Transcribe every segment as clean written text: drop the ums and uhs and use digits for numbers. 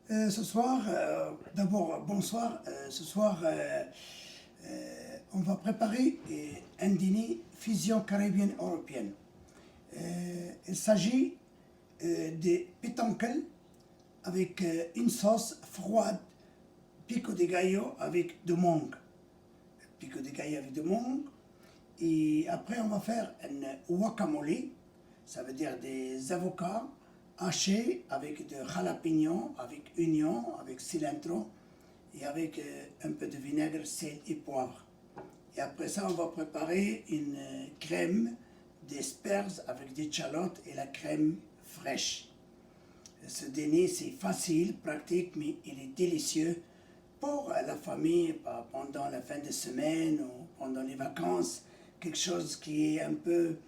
Ce soir, d'abord, bonsoir. Ce soir, on va préparer un dîner fusion caribéenne-européenne. Il s'agit des pétoncles avec une sauce froide, pico de gallo avec de mangue. Pico de gallo avec de mangue. Et après, on va faire un guacamole, ça veut dire des avocats hachés avec de jalapeno, avec oignon, avec cilantro et avec un peu de vinaigre, sel et poivre. Et après ça, on va préparer une crème d'asperges avec des échalotes et la crème fraîche. Ce dîner, c'est facile, pratique, mais il est délicieux pour la famille pendant la fin de semaine ou pendant les vacances. Quelque chose qui est un peu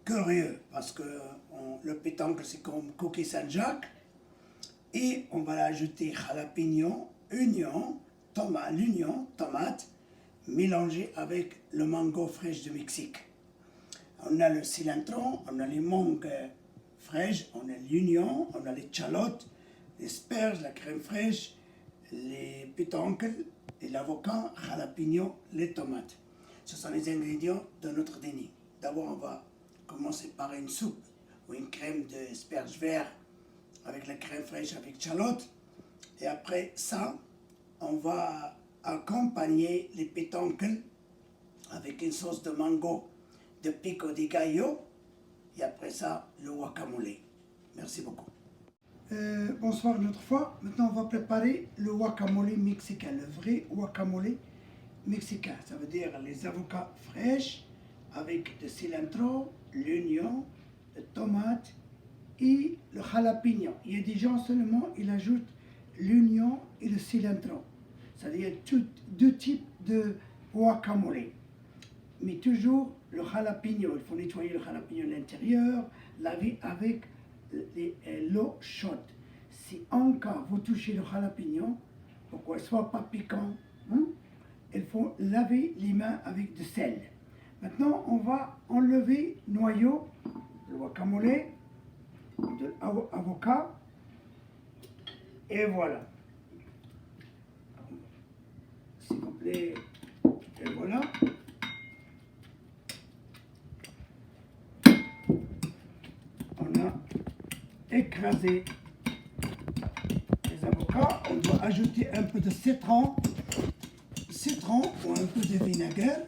curieux parce que le pétanque c'est comme coquille Saint-Jacques et on va ajouter jalapeno, oignon, tomate mélangé avec le mango fraîche du Mexique. On a le cilantro, on a les mangues fraîches, on a l'oignon, on a les échalotes, les asperges, la crème fraîche, les pétoncles et l'avocat, jalapeno, les tomates. Ce sont les ingrédients de notre dîner. D'abord, on va commencer par une soupe ou une crème d'asperges verts avec la crème fraîche avec échalotes. Et après ça, on va accompagner les pétoncles avec une sauce de mango de pico de gallo. Et après ça, le guacamole. Merci beaucoup. Bonsoir une autre fois. Maintenant, on va préparer le guacamole mexicain, le vrai guacamole mexicain. Ça veut dire les avocats fraîches avec du cilantro, l'oignon, la tomate et le jalapeno. Il y a des gens seulement, ils ajoutent l'oignon et le cilantro. C'est-à-dire deux types de guacamole. Mais toujours le jalapeno. Il faut nettoyer le jalapeno à l'intérieur, laver avec l'eau chaude. Si encore vous touchez le jalapeno, pour qu'il ne soit pas piquant, il faut laver les mains avec du sel. Maintenant, on va enlever le noyau, le guacamole, de l'avocat, et voilà. S'il vous plaît, et voilà. On a écrasé les avocats. On doit ajouter un peu de citron ou un peu de vinaigre.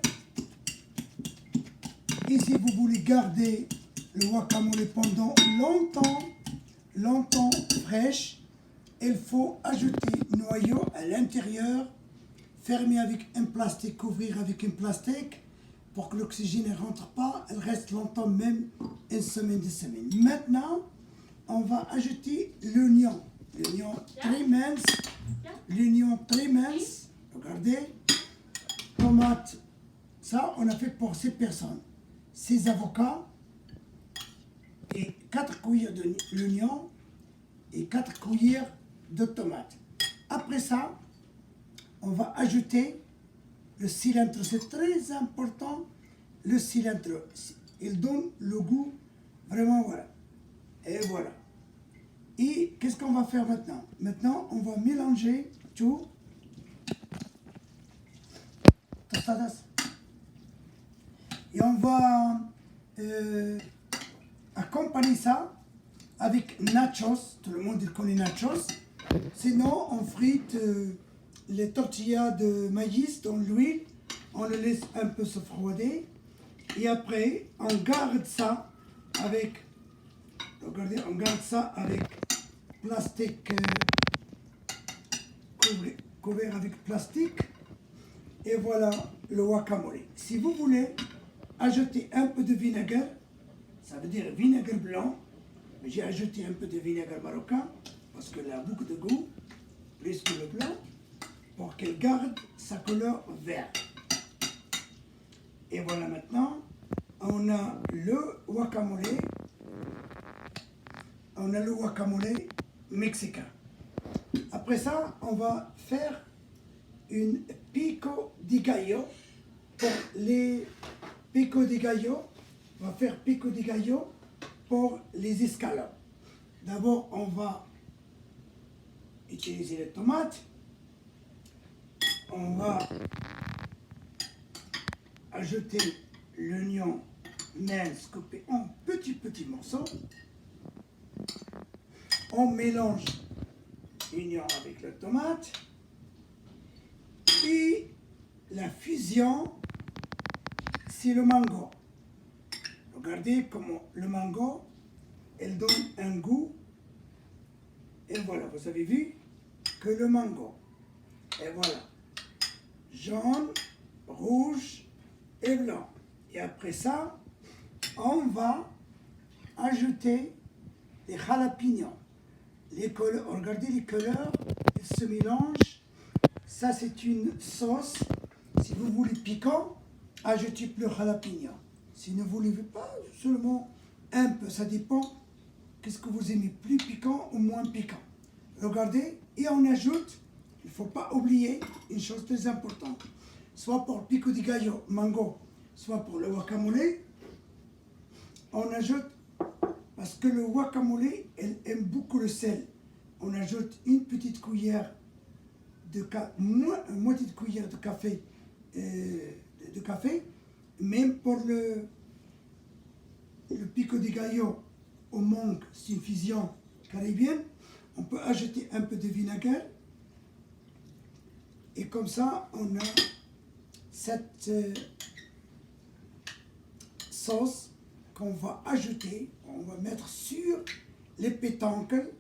Et si vous voulez garder le guacamole pendant longtemps fraîche, il faut ajouter le noyau à l'intérieur, fermer avec un plastique, couvrir avec un plastique pour que l'oxygène ne rentre pas, elle reste longtemps, même une semaine, 2 semaines. Maintenant, on va ajouter l'oignon très mince, regardez, tomate, ça on a fait pour 6 personnes, 6 avocats et 4 cuillères de l'oignon et 4 cuillères de tomates. Après ça, on va ajouter le cilantro, c'est très important, le cilantro, il donne le goût, vraiment voilà, et voilà. Et qu'est-ce qu'on va faire maintenant? Maintenant, on va mélanger tout. Et on va accompagner ça avec nachos. Tout le monde connaît nachos. Sinon, on frite les tortillas de maïs dans l'huile. On le laisse un peu se refroidir. Et après, on garde ça avec, regardez, on garde ça avec plastique, couvert avec plastique. Et voilà le guacamole. Si vous voulez ajouter un peu de vinaigre, ça veut dire vinaigre blanc, mais j'ai ajouté un peu de vinaigre marocain parce qu'il a beaucoup de goût, plus que le blanc, pour qu'il garde sa couleur verte. Et voilà, maintenant, on a le guacamole. On a le guacamole mexicain. Après ça, on va faire une pico de gallo. Pour les pico de gallo, on va faire pico de gallo pour les escalopes. D'abord, on va utiliser les tomates. On va ajouter l'oignon mince coupé en petits morceaux. On mélange l'oignon avec la tomate. Et la fusion, c'est le mango. Regardez comment le mango, elle donne un goût. Et voilà, vous avez vu que le mango. Et voilà, jaune, rouge et blanc. Et après ça, on va ajouter les jalapenos. Regardez les couleurs, ils se mélangent. Ça, c'est une sauce. Si vous voulez piquant, ajoutez plus jalapeno. Si vous ne voulez pas, seulement un peu. Ça dépend. Qu'est-ce que vous aimez, plus piquant ou moins piquant. Regardez, et on ajoute, il ne faut pas oublier une chose très importante. Soit pour pico de gallo, mango, soit pour le guacamole, on ajoute, parce que le guacamole, elle aime beaucoup le sel. On ajoute une petite cuillère une moitié de cuillère de café, même pour le pico de gallo au mangue, c'est une fusion caribéenne, on peut ajouter un peu de vinaigre et comme ça on a cette sauce qu'on va ajouter, on va mettre sur les pétancles,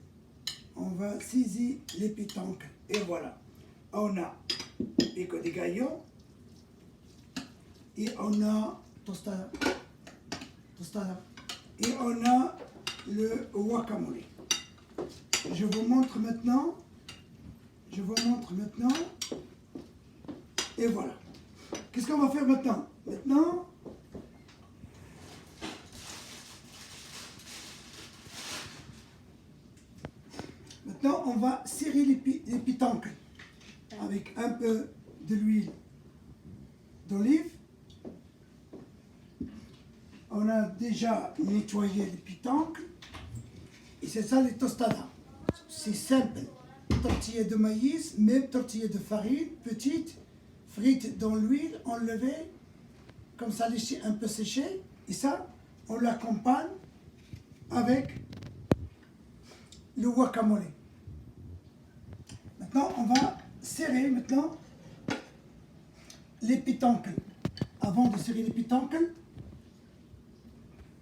on va saisir les pétancles et voilà. On a pico de gallo et on a tostada et on a le guacamole. Je vous montre maintenant et voilà. Qu'est-ce qu'on va faire maintenant? Maintenant, on va serrer les pétancles avec un peu de l'huile d'olive. On a déjà nettoyé les pétancles. Et c'est ça les tostadas. C'est simple. Tortilla de maïs, même tortilla de farine, petite, frite dans l'huile, enlevée, comme ça laissée un peu séchée. Et ça, on l'accompagne avec le guacamole. Maintenant, on va serrer les pétancles. Avant de serrer les pétancles,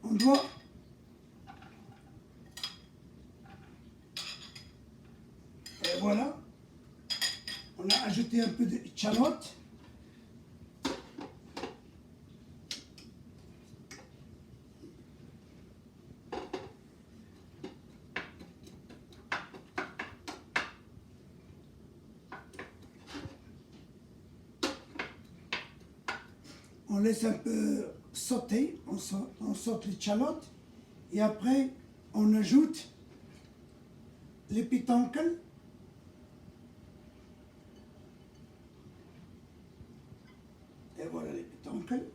on doit et voilà, on a ajouté un peu de échalote. On laisse un peu sauter, on saute l'échalote et après on ajoute les pétancles. Et voilà les pétancles.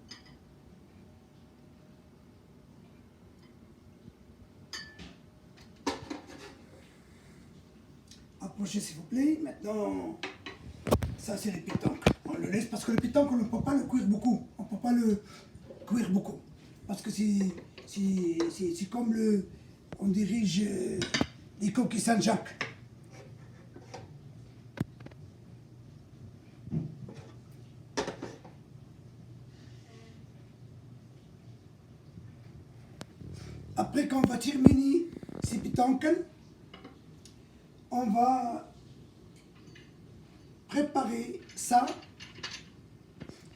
Approchez s'il vous plaît. Maintenant, ça c'est les pétancles. On le laisse parce que le pétanque on ne peut pas le cuire beaucoup. On ne peut pas le cuire beaucoup. Parce que c'est comme on dirige les coquilles Saint-Jacques. Après qu'on va terminer ces pétancles, on va préparer ça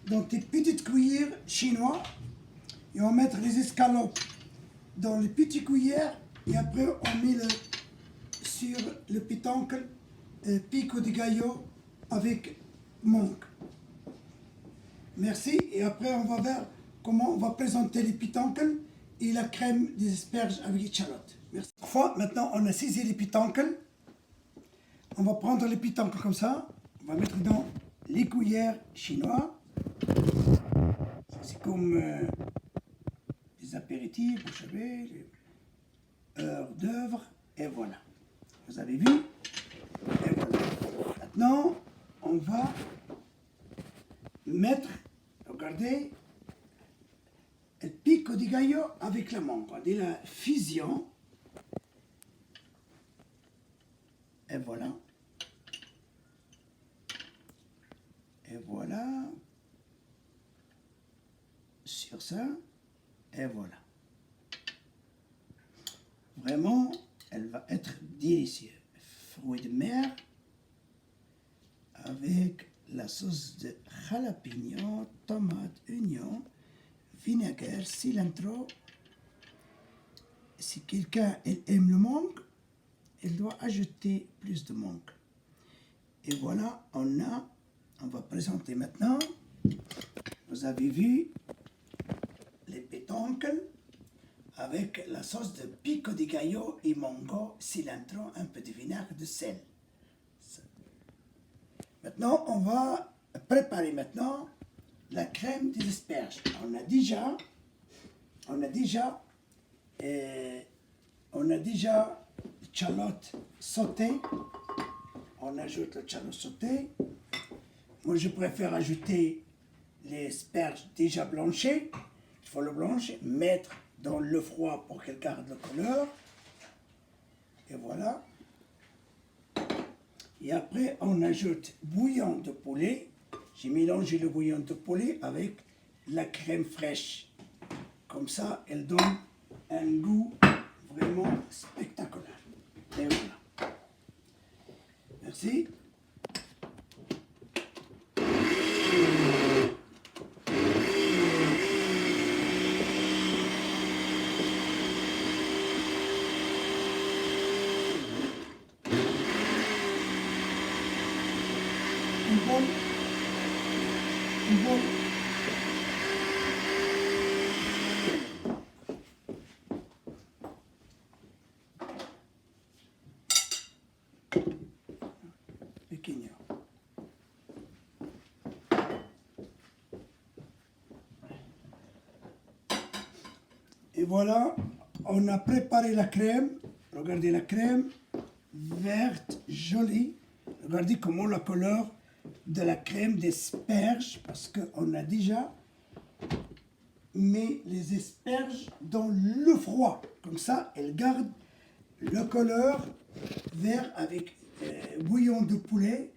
dans des petites cuillères chinoises et on va mettre les escalopes dans les petites cuillères et après on met sur le pétanque pico de gallo avec mangue. Merci et après on va voir comment on va présenter les pétancles et la crème des asperges avec échalote. Merci. Maintenant on a saisi les pétancles. On va prendre les pétancles comme ça, on va mettre dans les cuillères chinoises. C'est comme des apéritifs, vous savez, les hors d'œuvre, et voilà. Vous avez vu? Et maintenant, on va mettre, regardez, le pico di gallo avec la mangue. Regardez la fusion. Et voilà. Et voilà. Sur ça. Et voilà. Vraiment, elle va être délicieuse. Fruits de mer avec la sauce de jalapeno, tomate, oignon, vinaigre, cilantro. Si quelqu'un aime le mangue, il doit ajouter plus de mangue. Et voilà, on va présenter maintenant. Vous avez vu les pétoncles avec la sauce de pico de gallo et mango, cilantro, un peu de vinaigre, de sel. Maintenant, on va préparer maintenant la crème des asperges. On a déjà l'échalote sautée. On ajoute l'échalote sautée. Moi, je préfère ajouter les asperges déjà blanchies. Il faut le blanchir, mettre dans le froid pour qu'elle garde le couleur. Et voilà. Et après, on ajoute bouillon de poulet. J'ai mélangé le bouillon de poulet avec la crème fraîche. Comme ça, elle donne un goût vraiment spectaculaire. Et voilà. Merci. Une bonne. Pequeño. Et voilà, on a préparé la crème. Regardez la crème verte, jolie. Regardez comment la couleur de la crème d'asperges, parce qu'on a déjà mis les asperges dans le froid. Comme ça, elles gardent le couleur vert avec bouillon de poulet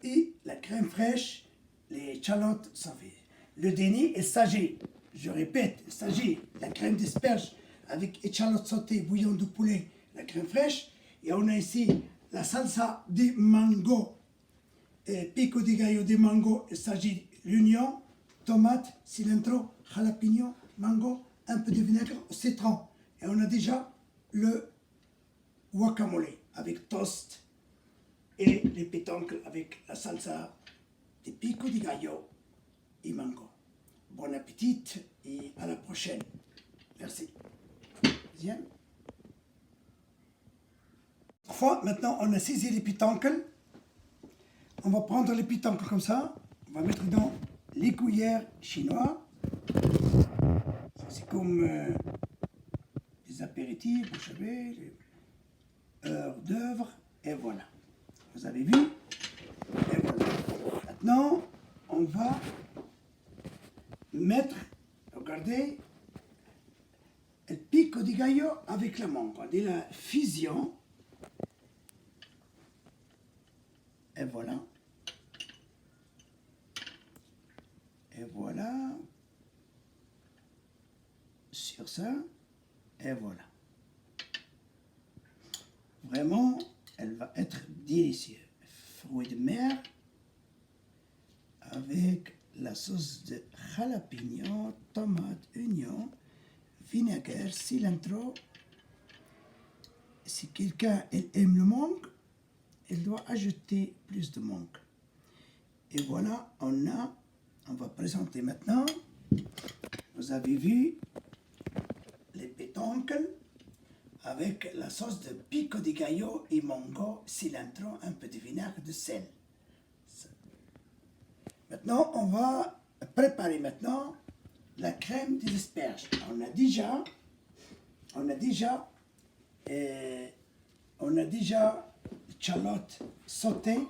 et la crème fraîche, les échalotes, ça fait. Le dernier est sagé. Je répète, sagé, la crème d'asperges avec échalotes sautées, bouillon de poulet, la crème fraîche. Et on a ici la salsa de mango, pico de gallo de mango, il s'agit l'oignon, tomate, cilantro, jalapeno, mango, un peu de vinaigre, citron. Et on a déjà le guacamole avec toast et les pétoncles avec la salsa de pico de gallo et mango. Bon appétit et à la prochaine. Merci. Bien. Maintenant, on a saisi les pétoncles. On va prendre les pétoncles comme ça. On va mettre dans les cuillères chinoises. C'est comme les apéritifs, vous savez, les heures d'œuvre. Et voilà. Vous avez vu? Et voilà. Maintenant, on va mettre, regardez, le pico di gallo avec la mangue. Regardez la fusion. Et voilà. Et voilà. Sur ça. Et voilà. Vraiment, elle va être délicieuse. Fruits de mer avec la sauce de jalapeno, tomate, oignon, vinaigre, cilantro. Si quelqu'un aime le mangue, il doit ajouter plus de mangue. Et voilà, on va présenter maintenant. Vous avez vu les pétoncles avec la sauce de pico de gallo et mango, cilantro, un peu de vinaigre, de sel. Maintenant, on va préparer maintenant la crème des asperges. On a déjà l'échalote sautée.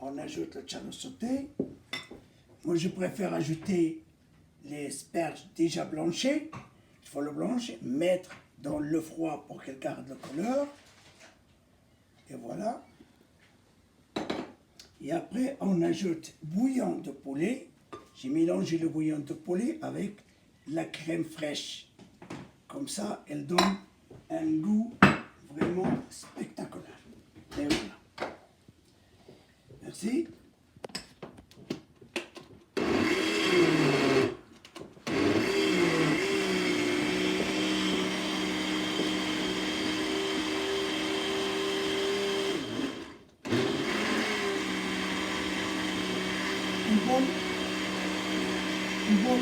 on ajoute le shallot sauté. Moi, je préfère ajouter les asperges déjà blanchies. Il faut le blanchir, mettre dans le froid pour qu'elle garde la couleur. Et voilà. Et après, on ajoute bouillon de poulet. J'ai mélangé le bouillon de poulet avec la crème fraîche. Comme ça, elle donne un goût vraiment spectaculaire. Et voilà. Merci. Une bonne.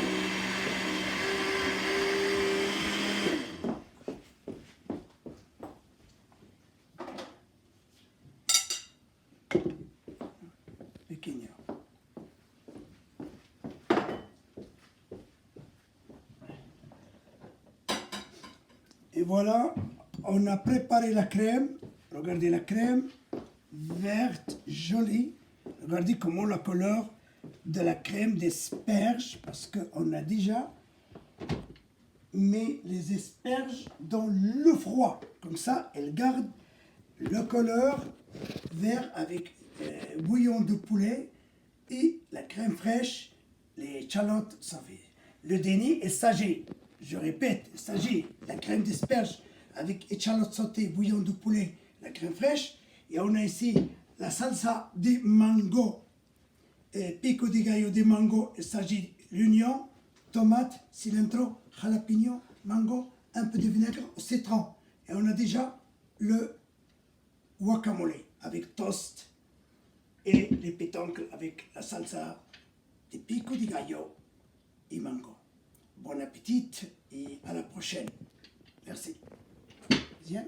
Pequeño. Et voilà, on a préparé la crème. Regardez la crème verte, jolie. Regardez comment la couleur de la crème d'asperges, parce qu'on a déjà mis les asperges dans le froid. Comme ça, elle garde la couleur vert avec bouillon de poulet et la crème fraîche, les chalotes savées. Le déni est sagé. Je répète, sagé. La crème d'asperges avec échalotes sautées, bouillon de poulet, la crème fraîche. Et on a ici la salsa de mango, pico de gallo de mango, il s'agit l'oignon, tomate, cilantro, jalapeno, mango, un peu de vinaigre, citron. Et on a déjà le guacamole avec toast et les pétoncles avec la salsa de pico de gallo et mango. Bon appétit et à la prochaine. Merci. Bien.